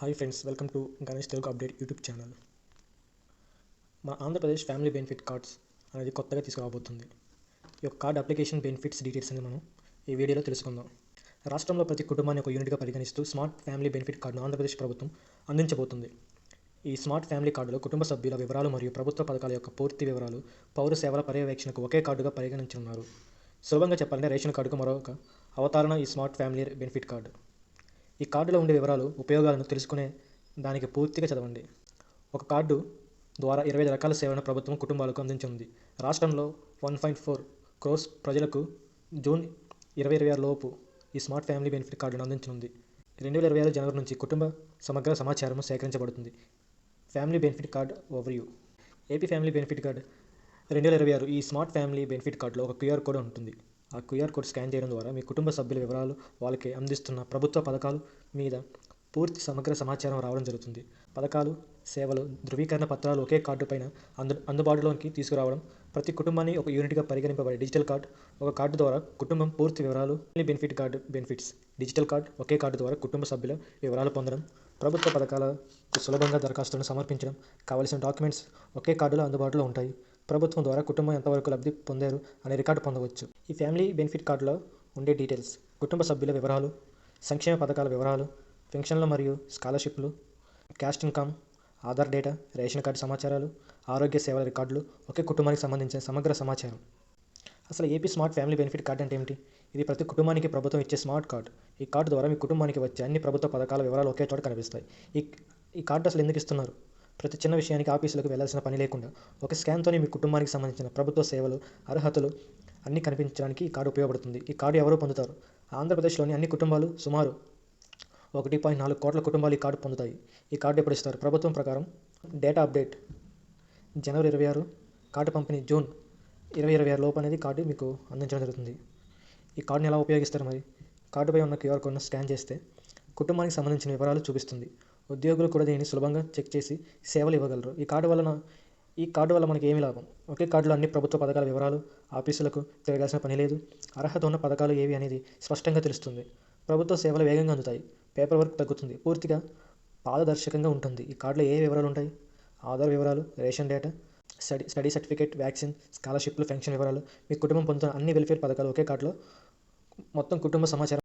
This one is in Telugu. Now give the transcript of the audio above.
Hi friends, welcome to Ganesh Telugu update YouTube channel. మన ఆంధ్రప్రదేశ్ ఫ్యామిలీ బెనిఫిట్ కార్డ్స్ అనేది కొత్తగా తీసుకురాబోతుంది. ఈ యొక్క కార్డ్ అప్లికేషన్ బెనిఫిట్స్ డీటెయిల్స్ అనేది మనం ఈ వీడియోలో తెలుసుకుందాం. రాష్ట్రంలో ప్రతి కుటుంబాన్ని ఒక యూనిట్గా పరిగణిస్తూ స్మార్ట్ ఫ్యామిలీ బెనిఫిట్ కార్డును ఆంధ్రప్రదేశ్ ప్రభుత్వం అందించబోతుంది. ఈ స్మార్ట్ ఫ్యామిలీ కార్డులో కుటుంబ సభ్యుల వివరాలు మరియు ప్రభుత్వ పథకాల యొక్క పూర్తి వివరాలు పౌర సేవల పర్యవేక్షణకు ఒకే కార్డుగా పరిగణించనున్నారు. సులభంగా చెప్పాలంటే రేషన్ కార్డుకు మరొక అవతారణ ఈ స్మార్ట్ ఫ్యామిలీ బెనిఫిట్ కార్డు. ఈ కార్డులో ఉండే వివరాలు, ఉపయోగాలను తెలుసుకునే దానికి పూర్తిగా చదవండి. ఒక కార్డు ద్వారా 25 రకాల సేవలను ప్రభుత్వం కుటుంబాలకు అందించనుంది. రాష్ట్రంలో 1.4 crores ప్రజలకు జూన్ 2026 లోపు ఈ స్మార్ట్ ఫ్యామిలీ బెనిఫిట్ కార్డును అందించనుంది. 2026 జనవరి నుంచి కుటుంబ సమగ్ర సమాచారం సేకరించబడుతుంది. Family benefit card overview. AP family benefit card 2026. ఈ స్మార్ట్ ఫ్యామిలీ బెనిఫిట్ కార్డులో ఒక క్యూఆర్ కోడ్ ఉంటుంది. ఆ క్యూఆర్ కోడ్ స్కాన్ చేయడం ద్వారా మీ కుటుంబ సభ్యుల వివరాలు, వాళ్ళకి అందిస్తున్న ప్రభుత్వ పథకాలు మీద పూర్తి సమగ్ర సమాచారం రావడం జరుగుతుంది. పథకాలు, సేవలు, ధృవీకరణ పత్రాలు ఒకే కార్డు పైన అందుబాటులోకి తీసుకురావడం. ప్రతి కుటుంబాన్ని ఒక యూనిట్గా పరిగణింపబడే డిజిటల్ కార్డ్. ఒక కార్డు ద్వారా కుటుంబం పూర్తి వివరాలు. Benefit card benefits. Digital card ఒకే కార్డు ద్వారా కుటుంబ సభ్యుల వివరాలు పొందడం. ప్రభుత్వ పథకాలకు సులభంగా దరఖాస్తులను సమర్పించడం. కావలసిన డాక్యుమెంట్స్ ఒకే కార్డులో అందుబాటులో ఉంటాయి. ప్రభుత్వం ద్వారా కుటుంబం ఎంతవరకు లబ్ధి పొందారు అనే రికార్డు పొందవచ్చు. ఈ ఫ్యామిలీ బెనిఫిట్ కార్డులో ఉండే డీటెయిల్స్: కుటుంబ సభ్యుల వివరాలు, సంక్షేమ పథకాల వివరాలు, పెన్షన్లు మరియు స్కాలర్షిప్లు, caste income, Aadhaar data, ration card సమాచారాలు, ఆరోగ్య సేవల రికార్డులు, ఒకే కుటుంబానికి సంబంధించిన సమగ్ర సమాచారం. అసలు AP smart family benefit card అంటే ఏమిటి? ఇది ప్రతి కుటుంబానికి ప్రభుత్వం ఇచ్చే స్మార్ట్ కార్డు. ఈ కార్డు ద్వారా మీ కుటుంబానికి వచ్చే అన్ని ప్రభుత్వ పథకాల వివరాలు ఒకే చోట కనిపిస్తాయి. ఈ కార్డు అసలు ఎందుకు ఇస్తున్నారు? ప్రతి చిన్న విషయానికి ఆఫీసులకు వెళ్లాల్సిన పని లేకుండా ఒక స్కాన్తోనే మీ కుటుంబానికి సంబంధించిన ప్రభుత్వ సేవలు, అర్హతలు అన్నీ కనిపించడానికి ఈ కార్డు ఉపయోగపడుతుంది. ఈ కార్డు ఎవరు పొందుతారు? ఆంధ్రప్రదేశ్లోని అన్ని కుటుంబాలు, సుమారు 1.4 కోట్ల కుటుంబాలు ఈ కార్డు పొందుతాయి. ఈ కార్డు ఎప్పుడు ఇస్తారు? ప్రభుత్వం ప్రకారం డేటా అప్డేట్ జనవరి 26, కార్డు పంపిణీ జూన్ 2026 లోపు అనేది కార్డు మీకు అందించడం జరుగుతుంది. ఈ కార్డుని ఎలా ఉపయోగిస్తారు మరి? కార్డుపై ఉన్న క్యూఆర్ కోడ్ను స్కాన్ చేస్తే కుటుంబానికి సంబంధించిన వివరాలు చూపిస్తుంది. ఉద్యోగులు కూడా దీన్ని సులభంగా చెక్ చేసి సేవలు ఇవ్వగలరు. ఈ కార్డు వల్ల మనకి ఏమి లాభం? ఒకే కార్డులో అన్ని ప్రభుత్వ పథకాల వివరాలు, ఆఫీసులకు తిరగాల్సిన పని లేదు. అర్హత ఉన్న పథకాలు ఏవి అనేది స్పష్టంగా తెలుస్తుంది. ప్రభుత్వ సేవలు వేగంగా అందుతాయి. పేపర్ వర్క్ తగ్గుతుంది. పూర్తిగా పారదర్శకంగా ఉంటుంది. ఈ కార్డులో ఏ వివరాలు ఉంటాయి? ఆధార్ వివరాలు, ration data, study certificate, vaccine, స్కాలర్షిప్లు, పెన్షన్ వివరాలు, మీ కుటుంబం పొందుతున్న అన్ని వెల్ఫేర్ పథకాలు ఒకే కార్డులో మొత్తం కుటుంబ సమాచారం